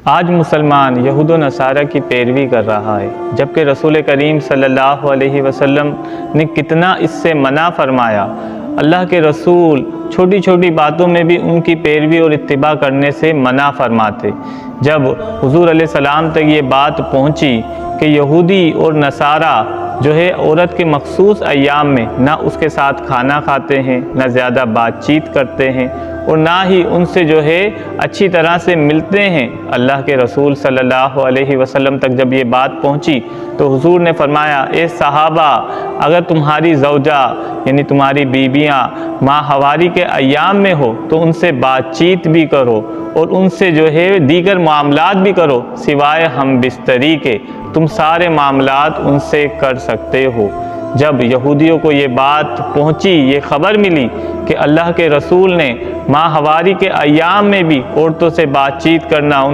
आज मुसलमान यहूद व नसारा की पैरवी कर रहा है, जबकि रसूल करीम सल्लल्लाहु अलैहि वसल्लम ने कितना इससे मना फरमाया। अल्लाह के रसूल छोटी छोटी बातों में भी उनकी पैरवी और इत्तिबा करने से मना फरमाते। जब हुज़ूर अलैहिस्सलाम तक ये बात पहुँची कि यहूदी और नसारा जो है औरत के मखसूस अय्याम में ना उसके साथ खाना खाते हैं, ना ज़्यादा बातचीत करते हैं और ना ही उनसे जो है अच्छी तरह से मिलते हैं। अल्लाह के रसूल सल्लल्लाहु अलैहि वसल्लम तक जब ये बात पहुंची तो हुजूर ने फरमाया, ए सहाबा, अगर तुम्हारी ज़ौजा यानी तुम्हारी बीबियां माँ हवारी के अय्याम में हो तो उनसे बातचीत भी करो और उनसे जो है दीगर मामलात भी करो, सिवाय हम बिस्तरी के तुम सारे मामलात उनसे कर सकते हो। जब यहूदियों को ये बात पहुंची, ये ख़बर मिली कि अल्लाह के रसूल ने माँ हवारी के अय्याम में भी औरतों से बातचीत करना